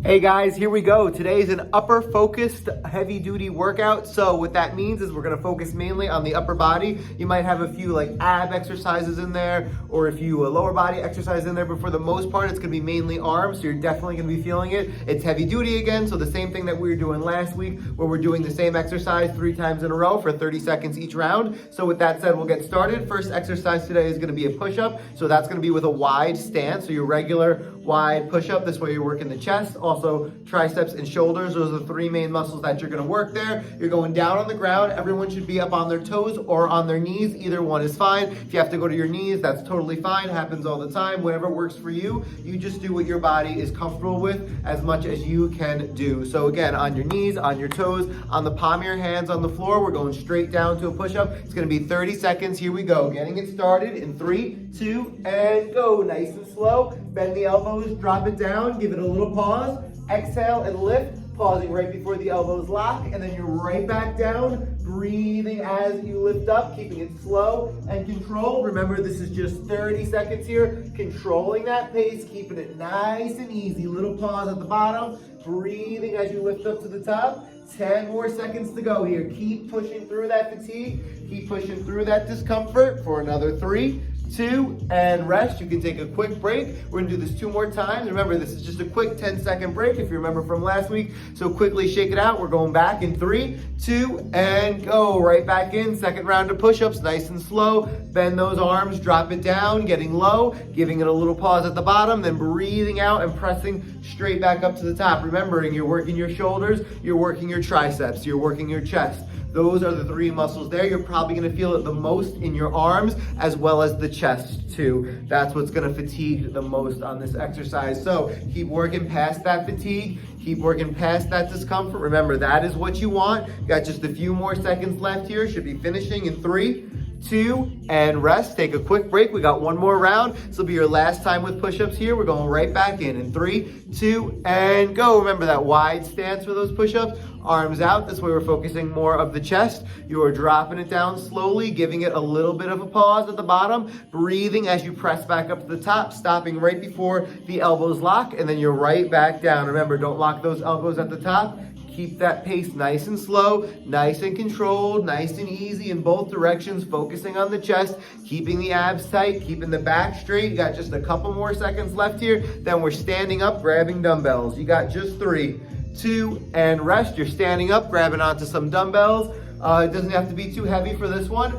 Hey guys, here we go. Today is an upper focused heavy duty workout. So what that means is we're gonna focus mainly on the upper body. You might have a few like ab exercises in there or a few lower body exercises in there, but for the most part, it's gonna be mainly arms. So you're definitely gonna be feeling it. It's heavy duty again. So the same thing that we were doing last week where we're doing the same exercise 3 times in a row for 30 seconds each round. So with that said, we'll get started. First exercise today is gonna be a push-up. So that's gonna be with a wide stance. So your regular wide push-up. This way you're working the chest, also triceps and shoulders. Those are the 3 main muscles that you're gonna work there. You're going down on the ground. Everyone should be up on their toes or on their knees. Either one is fine. If you have to go to your knees, that's totally fine. Happens all the time. Whatever works for you. You just do what your body is comfortable with as much as you can do. So again, on your knees, on your toes, on the palm of your hands on the floor. We're going straight down to a push-up. It's gonna be 30 seconds. Here we go. Getting it started in 3, 2, and go. Nice and slow. Bend the elbows, drop it down, give it a little pause. Exhale and lift, pausing right before the elbows lock, and then you're right back down, breathing as you lift up, keeping it slow and controlled. Remember, this is just 30 seconds here, controlling that pace, keeping it nice and easy. Little pause at the bottom, breathing as you lift up to the top. 10 more seconds to go here. Keep pushing through that fatigue, keep pushing through that discomfort for another 3, 2, and rest. You can take a quick break. We're gonna do this 2 more times. Remember, this is just a quick 10-second break if you remember from last week. So quickly shake it out. We're going back in 3, 2, and go. Right back in. Second round of push-ups, nice and slow. Bend those arms, drop it down, getting low, giving it a little pause at the bottom, then breathing out and pressing straight back up to the top. Remembering, you're working your shoulders, you're working your triceps, you're working your chest. Those are the 3 muscles there. You're probably gonna feel it the most in your arms as well as the chest too. That's what's gonna fatigue the most on this exercise. So keep working past that fatigue, keep working past that discomfort. Remember, that is what you want. Got just a few more seconds left here. Should be finishing in 3, 2, and rest. Take a quick break. We got 1 more round. This will be your last time with push-ups here. We're going right back in 3, 2, and go. Remember that wide stance for those push-ups. Arms out. This way we're focusing more of the chest. You are dropping it down slowly, giving it a little bit of a pause at the bottom, breathing as you press back up to the top, stopping right before the elbows lock, and then you're right back down. Remember, don't lock those elbows at the top. Keep that pace nice and slow, nice and controlled, nice and easy in both directions, focusing on the chest, keeping the abs tight, keeping the back straight. You got just a couple more seconds left here. Then we're standing up, grabbing dumbbells. You got just 3, 2, and rest. You're standing up, grabbing onto some dumbbells. It doesn't have to be too heavy for this one.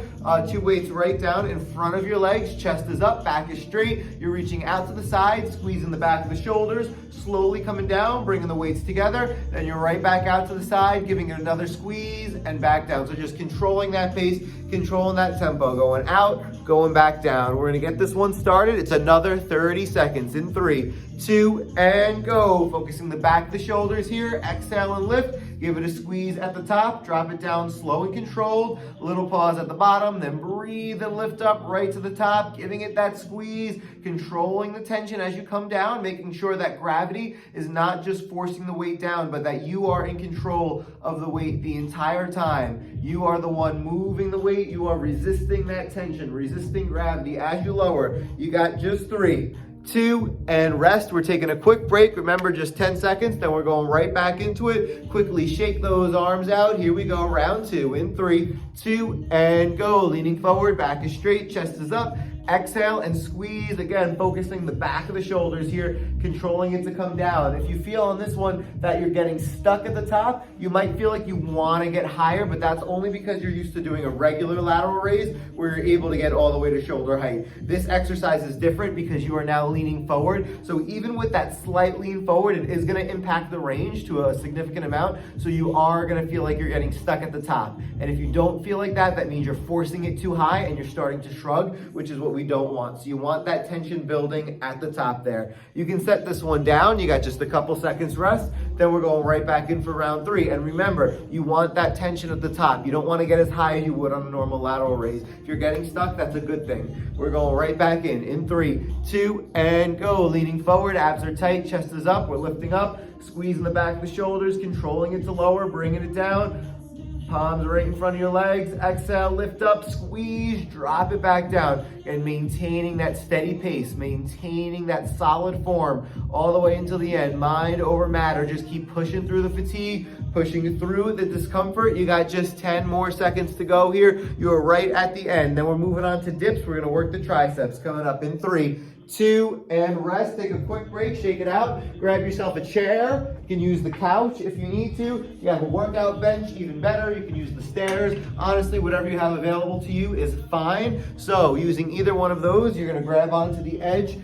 2 weights right down in front of your legs. Chest is up, back is straight. You're reaching out to the side, squeezing the back of the shoulders, slowly coming down, bringing the weights together. Then you're right back out to the side, giving it another squeeze and back down. So just controlling that pace, controlling that tempo, going out, going back down. We're gonna get this one started. It's another 30 seconds in 3, 2, and go. Focusing the back of the shoulders here. Exhale and lift. Give it a squeeze at the top, drop it down slow and controlled. Little pause at the bottom, then breathe and lift up right to the top, giving it that squeeze, controlling the tension as you come down, making sure that gravity is not just forcing the weight down, but that you are in control of the weight the entire time. You are the one moving the weight. You are resisting that tension, resisting gravity as you lower. You got just 3, 2, and rest. We're taking a quick break. Remember, just 10 seconds, then we're going right back into it. Quickly shake those arms out. Here we go, round 2 in 3, 2, and go. Leaning forward, back is straight, chest is up. Exhale and squeeze. Again, focusing the back of the shoulders here, controlling it to come down. If you feel on this one that you're getting stuck at the top, you might feel like you want to get higher, but that's only because you're used to doing a regular lateral raise where you're able to get all the way to shoulder height. This exercise is different because you are now leaning forward. So even with that slight lean forward, it is going to impact the range to a significant amount. So you are going to feel like you're getting stuck at the top. And if you don't feel like that, that means you're forcing it too high and you're starting to shrug, which is what we don't want. So you want that tension building at the top there. You can set this one down. You got just a couple seconds rest. Then we're going right back in for round 3. And remember, you want that tension at the top. You don't want to get as high as you would on a normal lateral raise. If you're getting stuck, that's a good thing. We're going right back in 3, 2, and go. Leaning forward, abs are tight, chest is up. We're lifting up, squeezing the back of the shoulders, controlling it to lower, bringing it down. Palms right in front of your legs. Exhale, lift up, squeeze, drop it back down. And maintaining that steady pace, maintaining that solid form all the way until the end. Mind over matter. Just keep pushing through the fatigue, pushing through the discomfort. You got just 10 more seconds to go here. You're right at the end. Then we're moving on to dips. We're gonna work the triceps. Coming up in 3, 2, and rest. Take a quick break, shake it out. Grab yourself a chair. You can use the couch if you need to. You have a workout bench, even better. You can use the stairs. Honestly, whatever you have available to you is fine. So using either one of those, you're gonna grab onto the edge.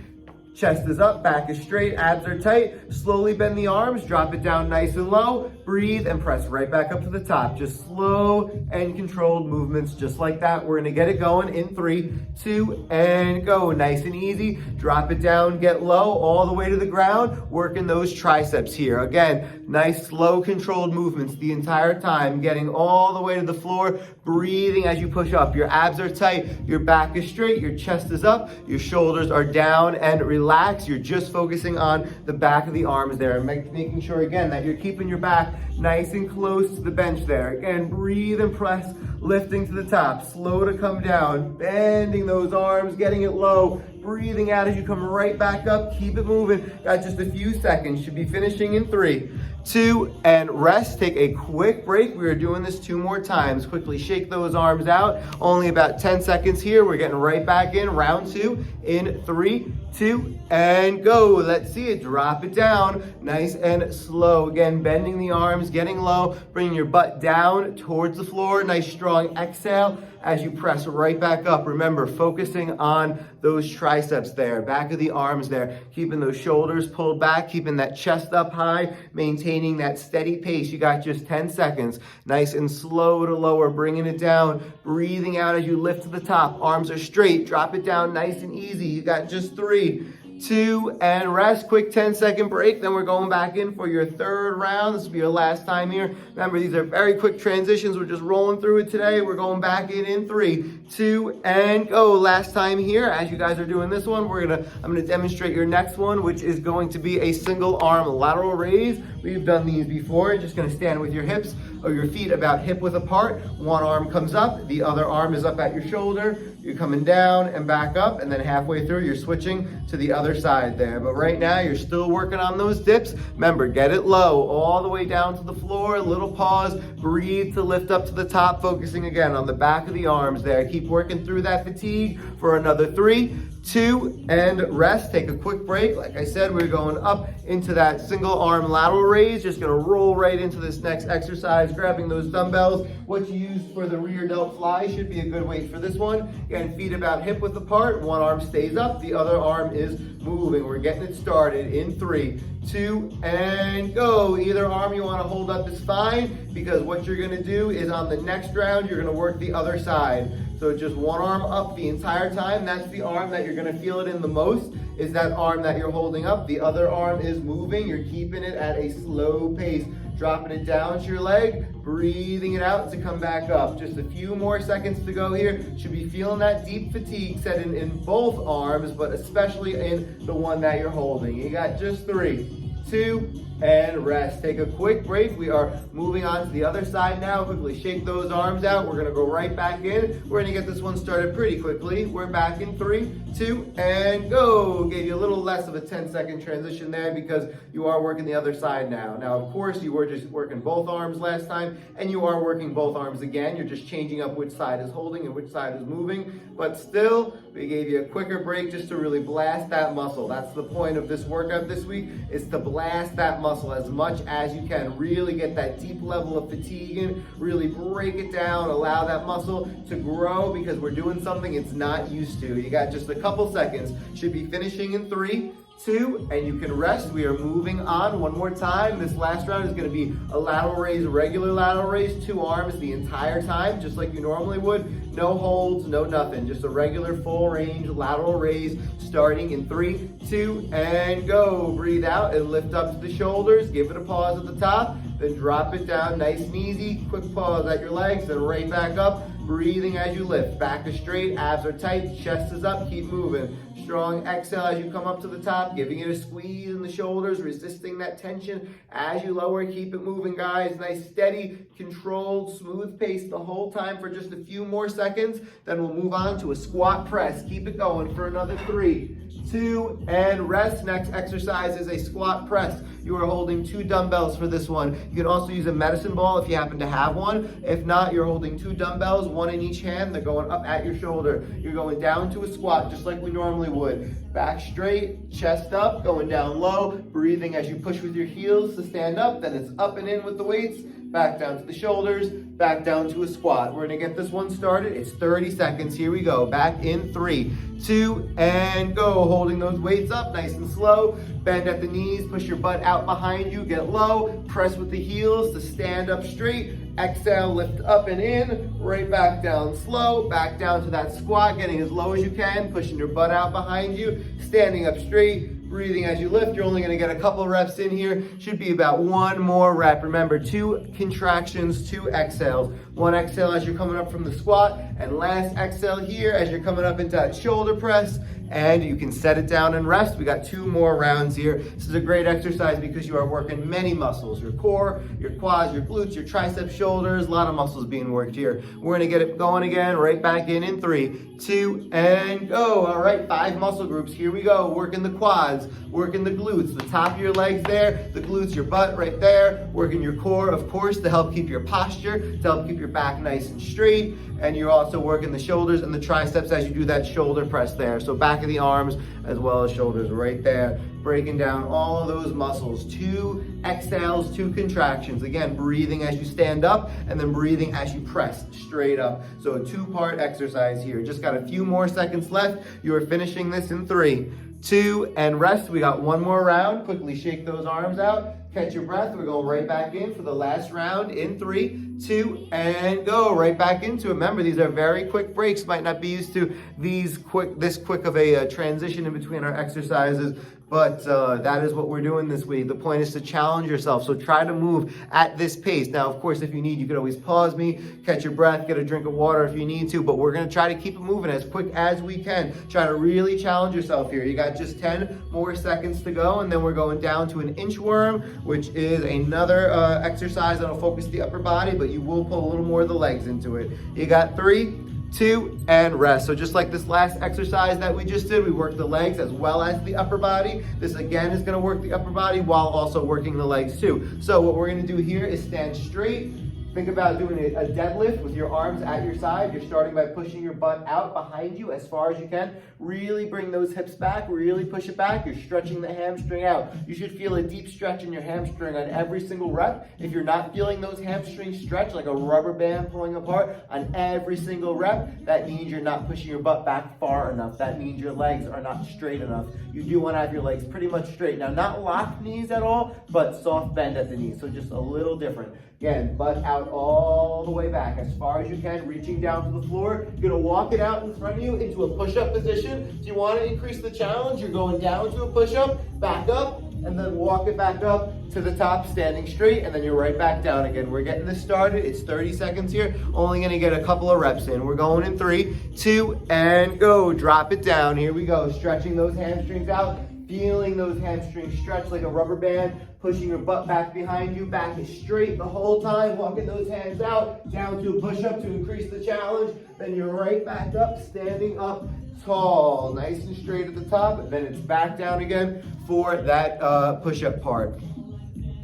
Chest is up, back is straight, abs are tight. Slowly bend the arms, drop it down nice and low. Breathe and press right back up to the top. Just slow and controlled movements just like that. We're gonna get it going in 3, 2, and go. Nice and easy. Drop it down, get low, all the way to the ground. Working those triceps here. Again, nice, slow, controlled movements the entire time. Getting all the way to the floor. Breathing as you push up. Your abs are tight, your back is straight, your chest is up, your shoulders are down and relax. You're just focusing on the back of the arms there, making sure again that you're keeping your back nice and close to the bench there. Again, breathe and press, lifting to the top, slow to come down, bending those arms, getting it low, breathing out as you come right back up. Keep it moving. Got just a few seconds. Should be finishing in 3, 2, and rest. Take a quick break. We are doing this 2 more times. Quickly shake those arms out. Only about 10 seconds here. We're getting right back in round 2 in 3, 2, and go. Let's see it. Drop it down. Nice and slow. Again, bending the arms, getting low, bringing your butt down towards the floor. Nice strong exhale as you press right back up. Remember, focusing on those triceps there, back of the arms there, keeping those shoulders pulled back, keeping that chest up high, maintaining that steady pace. You got just 10 seconds. Nice and slow to lower, bringing it down, breathing out as you lift to the top. Arms are straight, drop it down nice and easy. You got just 3, 2, and rest. Quick 10-second break. Then we're going back in for your 3rd round. This will be your last time here. Remember, these are very quick transitions. We're just rolling through it today. We're going back in 3, 2, and go. Last time here. As you guys are doing this one, I'm gonna demonstrate your next one, which is going to be a single arm lateral raise. We've done these before. Just gonna stand with your hips or your feet about hip width apart. One arm comes up, the other arm is up at your shoulder. You're coming down and back up, and then halfway through, you're switching to the other side there. But right now, you're still working on those dips. Remember, get it low, all the way down to the floor, little pause, breathe to lift up to the top, focusing again on the back of the arms there. Keep working through that fatigue for another 3, 2, and rest. Take a quick break. Like I said, we're going up into that single arm lateral raise. Just gonna roll right into this next exercise, grabbing those dumbbells. What you used for the rear delt fly should be a good weight for this one. Again, feet about hip width apart. One arm stays up, the other arm is moving. We're getting it started in 3, 2, and go. Either arm you wanna hold up is fine, because what you're gonna do is on the next round, you're gonna work the other side. So just one arm up the entire time. That's the arm that you're gonna feel it in the most, is that arm that you're holding up. The other arm is moving. You're keeping it at a slow pace. Dropping it down to your leg, breathing it out to come back up. Just a few more seconds to go here. Should be feeling that deep fatigue set in both arms, but especially in the one that you're holding. You got just 3, 2, and rest. Take a quick break. We are moving on to the other side now. Quickly shake those arms out. We're gonna go right back in. We're gonna get this one started pretty quickly. We're back in 3, 2, and go. Gave you a little less of a 10-second transition there because you are working the other side now. Now, of course, you were just working both arms last time, and you are working both arms again. You're just changing up which side is holding and which side is moving, but still, we gave you a quicker break just to really blast that muscle. That's the point of this workout this week, is to blast that muscle as much as you can. Really get that deep level of fatigue in, really break it down, allow that muscle to grow, because we're doing something it's not used to. You got just a couple seconds. Should be finishing in 3, 2, and you can rest. We are moving on one more time. This last round is going to be a lateral raise, regular lateral raise, 2 arms the entire time, just like you normally would. No holds, no nothing. Just a regular full range lateral raise starting in 3, 2, and go. Breathe out and lift up to the shoulders. Give it a pause at the top, then drop it down nice and easy. Quick pause at your legs, then right back up. breathing as you lift. Back is straight, abs are tight, chest is up, keep moving. Strong exhale as you come up to the top, giving it a squeeze in the shoulders, resisting that tension. As you lower, keep it moving, guys. Nice, steady, controlled, smooth pace the whole time for just a few more seconds. Then we'll move on to a squat press. Keep it going for another 3, 2, and rest. Next exercise is a squat press. You are holding 2 dumbbells for this one. You can also use a medicine ball if you happen to have one. If not, you're holding 2 dumbbells, 1 in each hand. They're going up at your shoulder. You're going down to a squat just like we normally would. Back straight, chest up, going down low, breathing as you push with your heels to stand up. Then it's up and in with the weights. Back down to the shoulders, back down to a squat. We're gonna get this one started. It's 30 seconds. Here we go. Back in 3, 2, and go. Holding those weights up nice and slow. Bend at the knees, push your butt out behind you, get low, press with the heels to stand up straight. Exhale, lift up and in, right back down slow, back down to that squat, getting as low as you can, pushing your butt out behind you, standing up straight. Breathing as you lift. You're only going to get a couple reps in here. Should be about 1 more rep. Remember, 2 contractions, 2 exhales. 1 exhale as you're coming up from the squat, and last exhale here as you're coming up into that shoulder press. And you can set it down and rest. We got 2 more rounds here. This is a great exercise because you are working many muscles. Your core, your quads, your glutes, your triceps, shoulders, a lot of muscles being worked here. We're gonna get it going again, right back in 3, 2, and go. All right, 5 muscle groups. Here we go. Working the quads, working the glutes, the top of your legs there, the glutes, your butt right there. Working your core, of course, to help keep your posture, to help keep your back nice and straight. And you're also working the shoulders and the triceps as you do that shoulder press there. So back of the arms as well as shoulders right there. Breaking down all of those muscles. 2 exhales, 2 contractions. Again, breathing as you stand up and then breathing as you press straight up. So a 2-part exercise here. Just got a few more seconds left. You are finishing this in 3, 2, and rest. We got 1 more round. Quickly shake those arms out. Catch your breath. We're going right back in for the last round in 3, 2, and go. Right back into it. Remember, these are very quick breaks. Might not be used to this quick of a transition in between our exercises, but that is what we're doing this week. The point is to challenge yourself. So try to move at this pace. Now, of course, if you need, you could always pause me, catch your breath, get a drink of water if you need to, but we're gonna try to keep it moving as quick as we can. Try to really challenge yourself here. You got just 10 more seconds to go, and then we're going down to an inchworm, which is another exercise that'll focus the upper body, but you will pull a little more of the legs into it. You got 3, 2, and rest. So just like this last exercise that we just did, we worked the legs as well as the upper body. This again is gonna work the upper body while also working the legs too. So what we're gonna do here is stand straight. Think about doing a deadlift with your arms at your side. You're starting by pushing your butt out behind you as far as you can. Really bring those hips back, really push it back. You're stretching the hamstring out. You should feel a deep stretch in your hamstring on every single rep. If you're not feeling those hamstrings stretch like a rubber band pulling apart on every single rep, that means you're not pushing your butt back far enough. That means your legs are not straight enough. You do want to have your legs pretty much straight. Now, not locked knees at all, but soft bend at the knees, so just a little different. Again, butt out all the way back as far as you can, reaching down to the floor. You're gonna walk it out in front of you into a push-up position. So you wanna increase the challenge, you're going down to a push-up, back up, and then walk it back up to the top, standing straight, and then you're right back down again. We're getting this started. It's 30 seconds here. Only gonna get a couple of reps in. We're going in 3, 2, and go. Drop it down. Here we go. Stretching those hamstrings out. Feeling those hamstrings stretch like a rubber band, pushing your butt back behind you, back is straight the whole time, walking those hands out, down to a push-up to increase the challenge, then you're right back up, standing up tall, nice and straight at the top, and then it's back down again for that push-up part.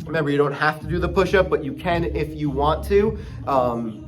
Remember, you don't have to do the push-up, but you can if you want to.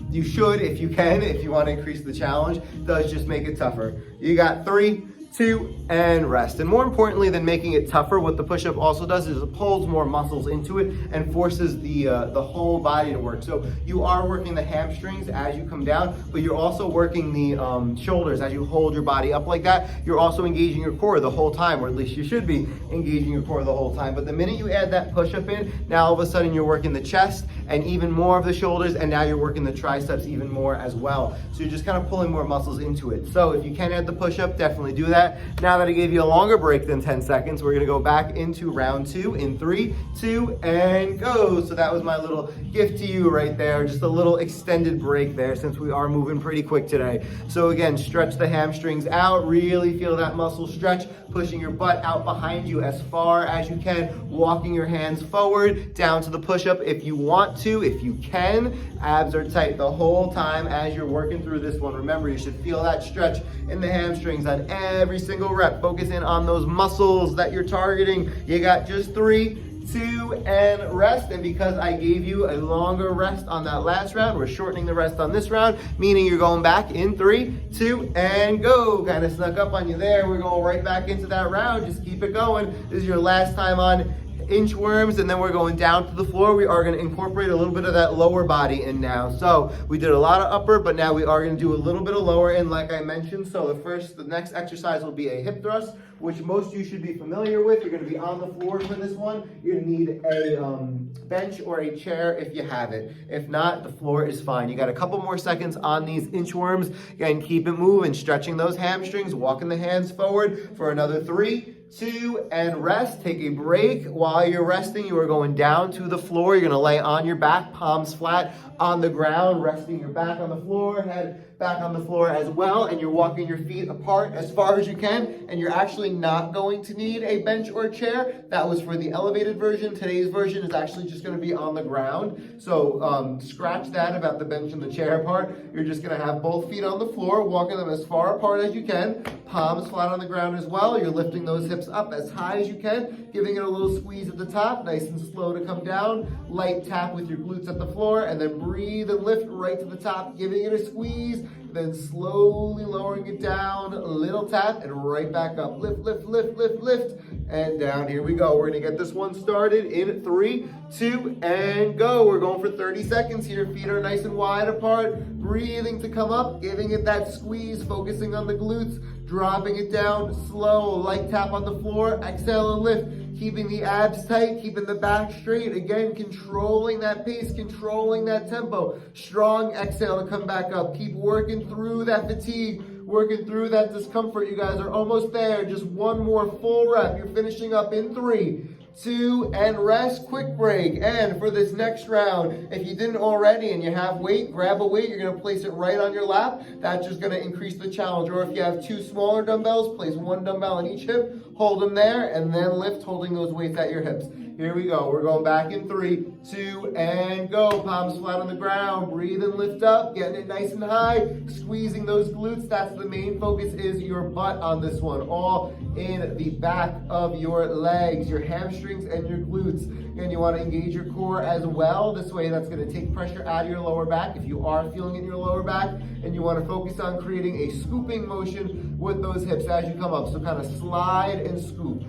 You should if you can, if you want to increase the challenge. It does just make it tougher. You got 3, 2, and rest. And more importantly than making it tougher, what the push-up also does is it pulls more muscles into it and forces the whole body to work. So you are working the hamstrings as you come down, but you're also working the shoulders as you hold your body up like that. You're also engaging your core the whole time, or at least you should be engaging your core the whole time. But the minute you add that push-up in, now all of a sudden you're working the chest and even more of the shoulders, and now you're working the triceps even more as well. So you're just kind of pulling more muscles into it. So if you can add the push-up, definitely do that. that. Now that I gave you a longer break than 10 seconds, we're gonna go back into round 2 in 3, 2, and go. So that was my little gift to you right there, just a little extended break there since we are moving pretty quick today. So again, stretch the hamstrings out, really feel that muscle stretch, pushing your butt out behind you as far as you can, walking your hands forward, down to the push-up if you want to, if you can. Abs are tight the whole time as you're working through this one. Remember, you should feel that stretch in the hamstrings on every single rep. Focus in on those muscles that you're targeting. You got just 3, 2, and rest. And because I gave you a longer rest on that last round, we're shortening the rest on this round, meaning you're going back in 3, 2, and go. Kind of snuck up on you there. We're going right back into that round. Just keep it going. This is your last time on inchworms, and then we're going down to the floor. We are going to incorporate a little bit of that lower body in now. So we did a lot of upper, but now we are going to do a little bit of lower in, like I mentioned. So the next exercise will be a hip thrust, which most of you should be familiar with. You're going to be on the floor for this one. You're going to need a bench or a chair if you have it. If not, the floor is fine. You got a couple more seconds on these inchworms. Again, keep it moving, stretching those hamstrings, walking the hands forward for another 3, 2, and rest. Take a break. While you're resting, you are going down to the floor. You're going to lay on your back, palms flat on the ground, resting your back on the floor, head back on the floor as well, and you're walking your feet apart as far as you can, and you're actually not going to need a bench or a chair. That was for the elevated version. Today's version is actually just going to be on the ground. So scratch that about the bench and the chair part. You're just going to have both feet on the floor, walking them as far apart as you can, palms flat on the ground as well. You're lifting those hips up as high as you can, giving it a little squeeze at the top, nice and slow to come down, light tap with your glutes at the floor, and then breathe and lift right to the top, giving it a squeeze, then slowly lowering it down, a little tap, and right back up. Lift, lift, lift, lift, lift, and down. Here we go. We're gonna get this one started in 3, 2, and go. We're going for 30 seconds here. Feet are nice and wide apart, breathing to come up, giving it that squeeze, focusing on the glutes, dropping it down, slow, light tap on the floor, exhale and lift. Keeping the abs tight, keeping the back straight. Again, controlling that pace, controlling that tempo. Strong exhale to come back up. Keep working through that fatigue, working through that discomfort. You guys are almost there. Just one more full rep. You're finishing up in 3, 2, and rest. Quick break. And for this next round, if you didn't already and you have weight, grab a weight. You're going to place it right on your lap. That's just going to increase the challenge. Or if you have 2 smaller dumbbells, place 1 dumbbell on each hip. Hold them there, and then lift, holding those weights at your hips. Here we go. We're going back in 3, 2, and go. Palms flat on the ground. Breathe and lift up, getting it nice and high, squeezing those glutes. That's the main focus, is your butt on this one, all in the back of your legs, your hamstrings and your glutes. And you want to engage your core as well. This way, that's going to take pressure out of your lower back if you are feeling it in your lower back. And you want to focus on creating a scooping motion with those hips as you come up. So kind of slide and scoop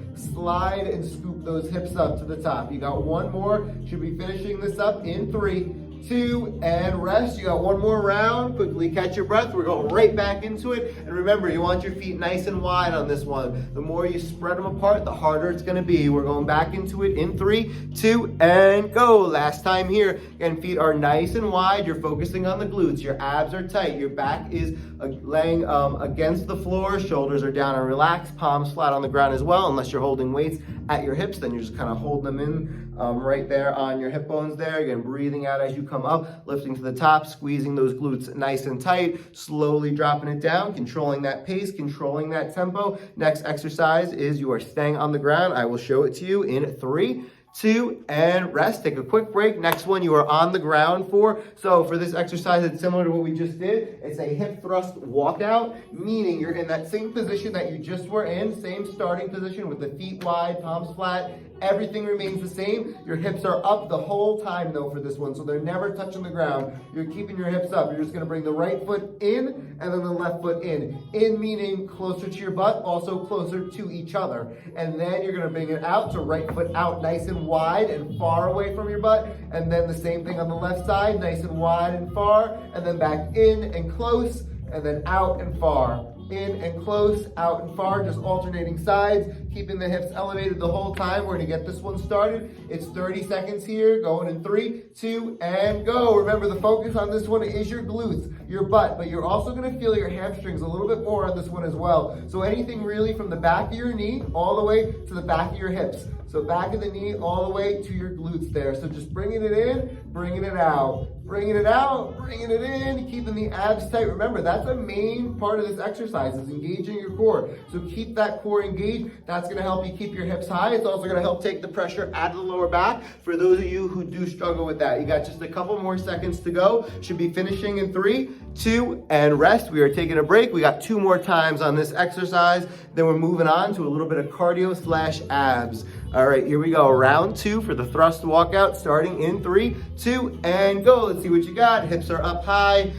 those hips up to the top. You got one more. Should be finishing this up in 3, 2, and rest. You got one more round. Quickly catch your breath. We're going right back into it. And remember, you want your feet nice and wide on this one. The more you spread them apart, the harder it's going to be. We're going back into it in 3, 2, and go. Last time here. Again, feet are nice and wide. You're focusing on the glutes. Your abs are tight. Your back is laying against the floor. Shoulders are down and relaxed. Palms flat on the ground as well. Unless you're holding weights at your hips, then you're just kind of holding them in right there on your hip bones there. Again, breathing out as you come up, lifting to the top, squeezing those glutes nice and tight, slowly dropping it down, controlling that pace, controlling that tempo. Next exercise is you are staying on the ground. I will show it to you in 3, 2, and rest. Take a quick break. Next one you are on the ground for. So for this exercise, it's similar to what we just did. It's a hip thrust walkout, meaning you're in that same position that you just were in, same starting position with the feet wide, palms flat. Everything remains the same. Your hips are up the whole time though for this one, so they're never touching the ground. You're keeping your hips up. You're just gonna bring the right foot in and then the left foot in. In meaning closer to your butt, also closer to each other. And then you're gonna bring it out, so right foot out nice and wide and far away from your butt. And then the same thing on the left side, nice and wide and far. And then back in and close, and then out and far. in and close, out and far, just alternating sides, keeping the hips elevated the whole time. We're gonna get this one started. It's 30 seconds here, going in 3, 2, and go. Remember, the focus on this one is your glutes, your butt, but you're also gonna feel your hamstrings a little bit more on this one as well. So anything really from the back of your knee all the way to the back of your hips. So back of the knee all the way to your glutes there. So just bringing it in, bringing it out, bringing it out, bringing it in, keeping the abs tight. Remember, that's a main part of this exercise, is engaging your core. So keep that core engaged. That's gonna help you keep your hips high. It's also gonna help take the pressure out of the lower back for those of you who do struggle with that. You got just a couple more seconds to go. Should be finishing in 3, 2, and rest. We are taking a break. We got 2 more times on this exercise. Then we're moving on to a little bit of cardio / abs. All right, here we go. Round 2 for the thrust walkout, starting in 3, 2, and go. Let's see what you got. Hips are up high.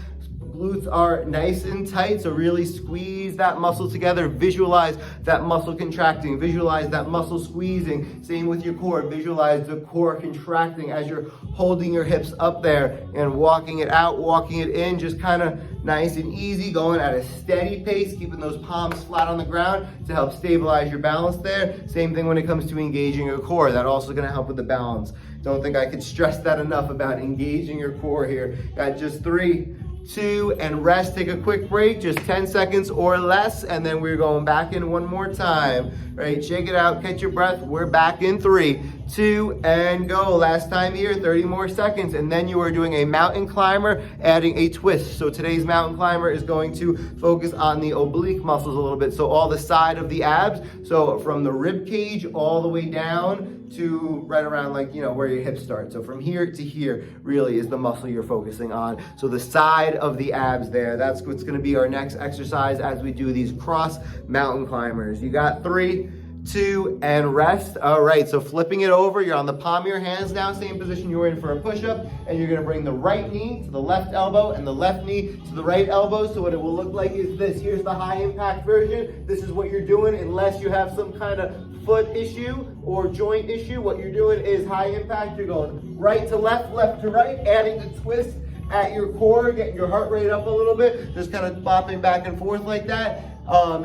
Glutes are nice and tight, so really squeeze that muscle together. Visualize that muscle contracting. Visualize that muscle squeezing. Same with your core. Visualize the core contracting as you're holding your hips up there and walking it out, walking it in, just kind of nice and easy, going at a steady pace, keeping those palms flat on the ground to help stabilize your balance there. Same thing when it comes to engaging your core. That's also going to help with the balance. Don't think I could stress that enough about engaging your core here. Got just 3, 2, and rest. Take a quick break, just 10 seconds or less, and then we're going back in one more time. Right, shake it out, catch your breath. We're back in 3, 2, and go. Last time here, 30 more seconds, and then you are doing a mountain climber, adding a twist. So today's mountain climber is going to focus on the oblique muscles a little bit, so all the side of the abs, so from the rib cage all the way down to right around, like, you know, where your hips start. So from here to here really is the muscle you're focusing on. So the side of the abs there, that's what's gonna be our next exercise as we do these cross mountain climbers. You got 3, 2, and rest. All right, so flipping it over, you're on the palm of your hands now, same position you were in for a push-up, and you're gonna bring the right knee to the left elbow and the left knee to the right elbow. So what it will look like is this. Here's the high impact version. This is what you're doing unless you have some kind of foot issue or joint issue. What you're doing is high impact. You're going right to left, left to right, adding the twist at your core, getting your heart rate up a little bit, just kind of bopping back and forth like that.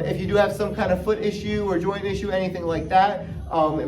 If you do have some kind of foot issue or joint issue, anything like that,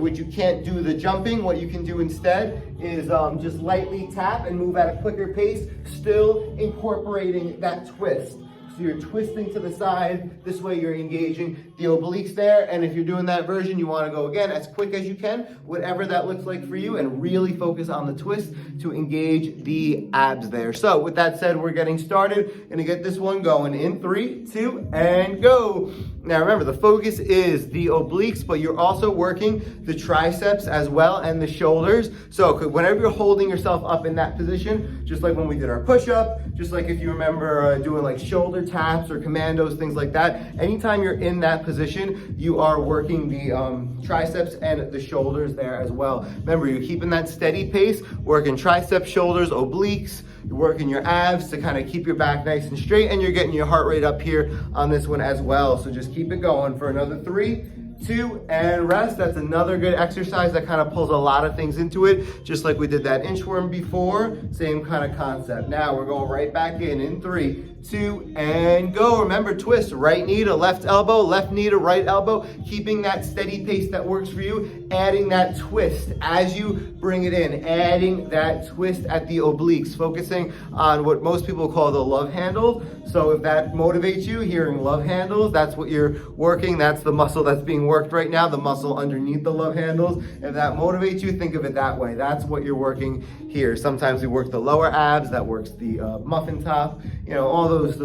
which you can't do the jumping, what you can do instead is just lightly tap and move at a quicker pace, still incorporating that twist. So you're twisting to the side. This way you're engaging the obliques there. And if you're doing that version, you want to go again as quick as you can, whatever that looks like for you, and really focus on the twist to engage the abs there. So with that said, we're getting started. Gonna get this one going in 3, 2, and go. Now remember, the focus is the obliques, but you're also working the triceps as well and the shoulders. So whenever you're holding yourself up in that position, just like when we did our push-up, just like if you remember doing like shoulder taps or commandos, things like that, anytime you're in that position, you are working the triceps and the shoulders there as well. Remember, you're keeping that steady pace, working triceps, shoulders, obliques. You're working your abs to kind of keep your back nice and straight, and you're getting your heart rate up here on this one as well. So just keep it going for another 3, 2, and rest. That's another good exercise that kind of pulls a lot of things into it, just like we did that inchworm before. Same kind of concept. Now we're going right back in 3, 2, and go. Remember, twist, right knee to left elbow, left knee to right elbow, keeping that steady pace that works for you, adding that twist as you bring it in, adding that twist at the obliques, focusing on what most people call the love handle. So if that motivates you, hearing love handles, that's what you're working. That's the muscle that's being worked right now, the muscle underneath the love handles. If that motivates you, think of it that way. That's what you're working here. Sometimes we work the lower abs, that works the muffin top, you know, all those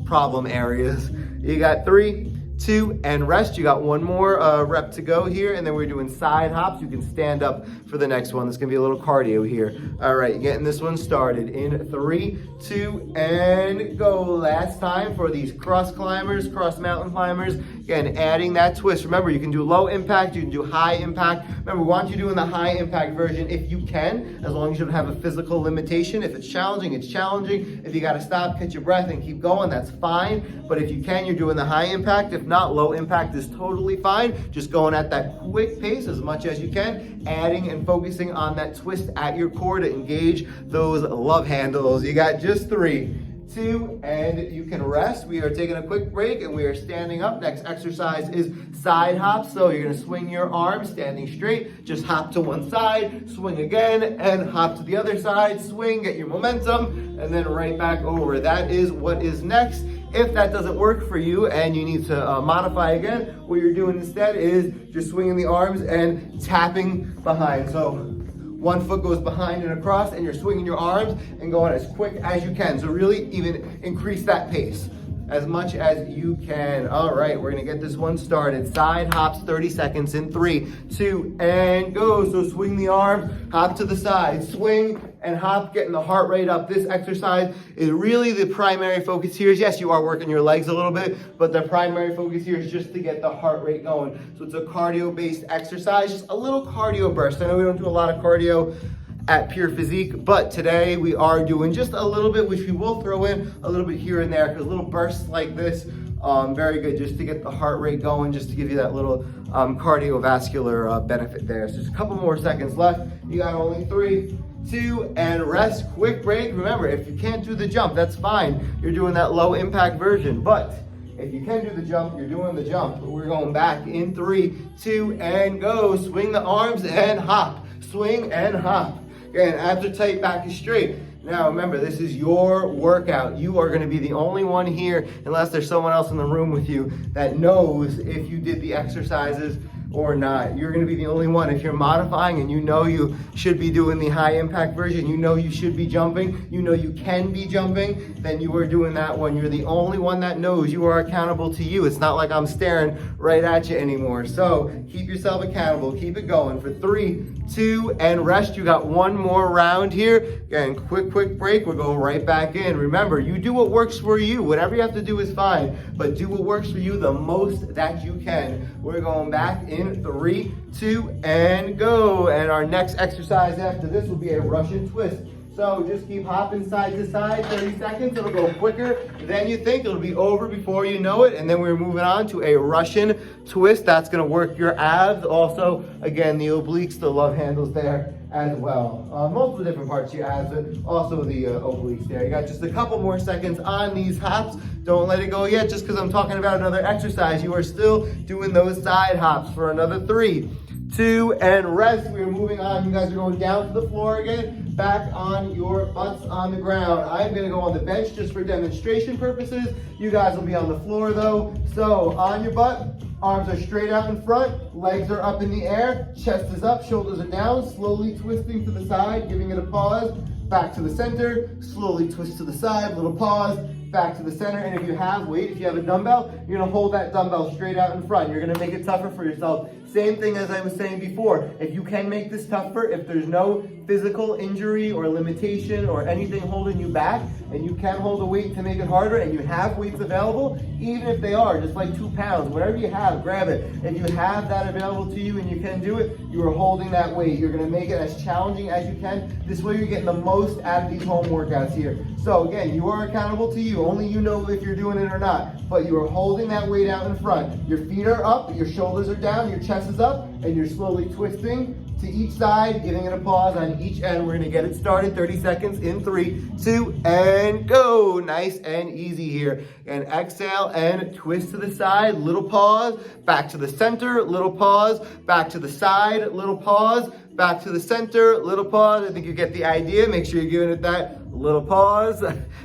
problem areas. You got 3, 2, and rest. You got one more rep to go here, and then we're doing side hops. You can stand up for the next one. This is gonna be a little cardio here. All right, getting this one started in 3, 2, and go. Last time for these cross climbers, cross mountain climbers. Again, adding that twist. Remember, you can do low impact, you can do high impact. Remember, we want you doing the high impact version if you can, as long as you don't have a physical limitation. If it's challenging, it's challenging. If you gotta stop, catch your breath, and keep going, that's fine. But if you can, you're doing the high impact. If not, low impact is totally fine. Just going at that quick pace as much as you can, adding and focusing on that twist at your core to engage those love handles. You got just 3, 2, and you can rest. We are taking a quick break and we are standing up. Next exercise is side hops. So you're gonna swing your arms standing straight, just hop to one side, swing again, and hop to the other side, swing, get your momentum, and then right back over. That is what is next. If that doesn't work for you and you need to modify again, what you're doing instead is just swinging the arms and tapping behind. So one foot goes behind and across, and you're swinging your arms and going as quick as you can. So really even increase that pace as much as you can. All right, we're gonna get this one started. Side hops, 30 seconds in 3, 2, and go. So swing the arm, hop to the side, swing and hop, getting the heart rate up. This exercise is really the primary focus here. Yes, you are working your legs a little bit, but the primary focus here is just to get the heart rate going. So it's a cardio-based exercise, just a little cardio burst. I know we don't do a lot of cardio at Pure Physique, but today we are doing just a little bit, which we will throw in a little bit here and there, because little bursts like this, very good just to get the heart rate going, just to give you that little cardiovascular benefit there. So just a couple more seconds left. You got only 3, 2, and rest. Quick break. Remember, if you can't do the jump, that's fine. You're doing that low impact version, but if you can do the jump, you're doing the jump. We're going back in 3, 2, and go. Swing the arms and hop. Swing and hop. Again, abs are tight, back is straight. Now remember, this is your workout. You are gonna be the only one here, unless there's someone else in the room with you that knows if you did the exercises or not. You're gonna be the only one. If you're modifying and you know you should be doing the high impact version, you know you should be jumping, you know you can be jumping, then you are doing that one. You're the only one that knows. You are accountable to you. It's not like I'm staring right at you anymore. So keep yourself accountable, keep it going for 3, 2, and rest. You got one more round here. Again, quick break. We're going right back in. Remember, you do what works for you. Whatever you have to do is fine, but do what works for you the most that you can. We're going back in 3, 2, and go. And our next exercise after this will be a Russian twist. So just keep hopping side to side, 30 seconds. It'll go quicker than you think. It'll be over before you know it. And then we're moving on to a Russian twist. That's gonna work your abs. Also, again, the obliques, the love handles there as well. Multiple different parts of your abs, but also the obliques there. You got just a couple more seconds on these hops. Don't let it go yet just because I'm talking about another exercise. You are still doing those side hops for another 3, 2, and rest. We are moving on. You guys are going down to the floor again, back on your butts on the ground. I'm gonna go on the bench just for demonstration purposes. You guys will be on the floor though. So on your butt, arms are straight out in front, legs are up in the air, chest is up, shoulders are down, slowly twisting to the side, giving it a pause, back to the center, slowly twist to the side, little pause, back to the center. And if you have weight, if you have a dumbbell, you're gonna hold that dumbbell straight out in front. You're gonna make it tougher for yourself. Same thing as I was saying before. If you can make this tougher, if there's no physical injury or limitation or anything holding you back, and you can hold a weight to make it harder, and you have weights available, even if they are just like 2 pounds, whatever you have, grab it. If you have that available to you and you can do it, you are holding that weight. You're gonna make it as challenging as you can. This way you're getting the most out of these home workouts here. So again, you are accountable to you. Only you know if you're doing it or not, but you are holding that weight out in front. Your feet are up, your shoulders are down, your chest is up, and you're slowly twisting to each side, giving it a pause on each end. We're gonna get it started, 30 seconds in 3, 2, and go. Nice and easy here. And exhale and twist to the side, little pause, back to the center, little pause, back to the side, little pause, back to the center, little pause. I think you get the idea. Make sure you're giving it that little pause,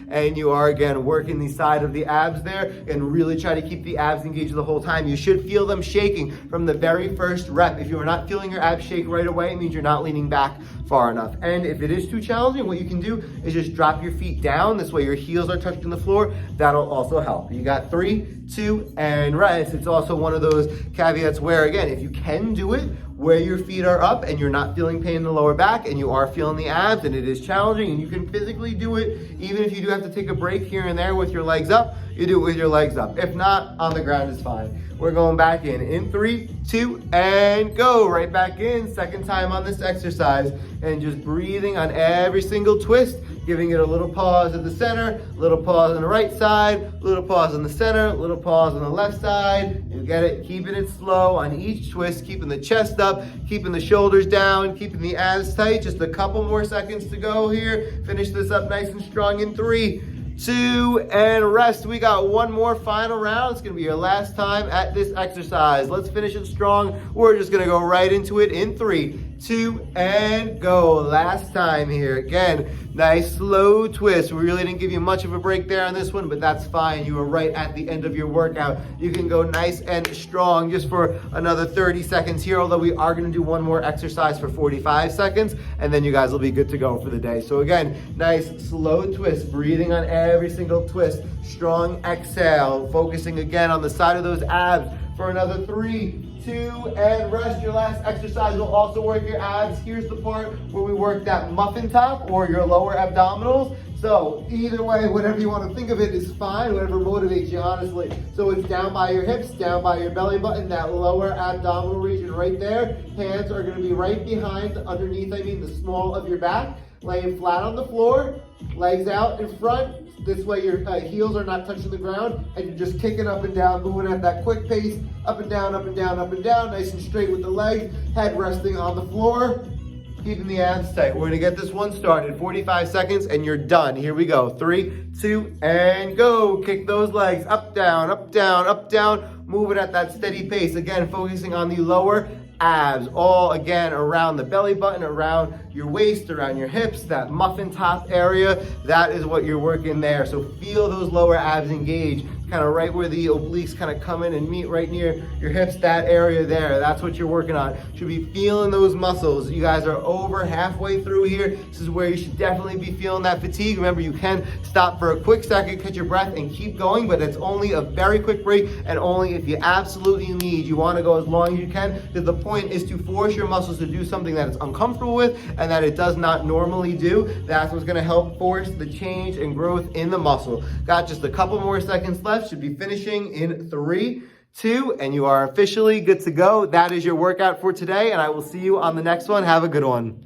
and you are again working the side of the abs there, and really try to keep the abs engaged the whole time. You should feel them shaking from the very first rep. If you are not feeling your abs shake right away, it means you're not leaning back far enough. And if it is too challenging, what you can do is just drop your feet down. This way your heels are touching the floor. That'll also help. You got 3, 2, and rest. It's also one of those caveats where, again, if you can do it where your feet are up and you're not feeling pain in the lower back and you are feeling the abs and it is challenging and you can physically do it, even if you do have to take a break here and there with your legs up, you do it with your legs up. If not, on the ground is fine. We're going back in 3, 2, and go. Right back in, second time on this exercise, and just breathing on every single twist, giving it a little pause at the center, little pause on the right side, little pause on the center, little pause on the left side. You get it, keeping it slow on each twist, keeping the chest up, keeping the shoulders down, keeping the abs tight. Just a couple more seconds to go here. Finish this up nice and strong in 3, 2, and rest. We got one more final round. It's gonna be your last time at this exercise. Let's finish it strong. We're just gonna go right into it in 3, 2, and go. Last time here. Again, nice slow twist. We really didn't give you much of a break there on this one, but that's fine. You were right at the end of your workout. You can go nice and strong just for another 30 seconds here, although we are gonna do one more exercise for 45 seconds, and then you guys will be good to go for the day. So again, nice slow twist, breathing on every single twist. Strong exhale, focusing again on the side of those abs for another 3, 2, and rest. Your last exercise will also work your abs. Here's the part where we work that muffin top or your lower abdominals. So either way, whatever you want to think of it is fine, whatever motivates you, honestly. So it's down by your hips, down by your belly button, that lower abdominal region right there. Hands are going to be right behind, underneath, the small of your back. Laying flat on the floor, legs out in front. This way your heels are not touching the ground, and you're just kicking up and down, moving at that quick pace, up and down, up and down, up and down, nice and straight with the legs, head resting on the floor, keeping the abs tight. We're gonna get this one started, 45 seconds, and you're done. Here we go, 3, 2, and go. Kick those legs up, down, up, down, up, down, moving at that steady pace. Again, focusing on the lower abs, all again around the belly button, around your waist, around your hips, that muffin top area. That is what you're working there. So feel those lower abs engage, kind of right where the obliques kind of come in and meet right near your hips, that area there. That's what you're working on. Should be feeling those muscles. You guys are over halfway through here. This is where you should definitely be feeling that fatigue. Remember, you can stop for a quick second, catch your breath, and keep going, but it's only a very quick break, and only if you absolutely need. You want to go as long as you can, because the point is to force your muscles to do something that it's uncomfortable with and that it does not normally do. That's what's going to help force the change and growth in the muscle. Got just a couple more seconds left. Should be finishing in 3, 2, and you are officially good to go. That is your workout for today, and I will see you on the next one. Have a good one.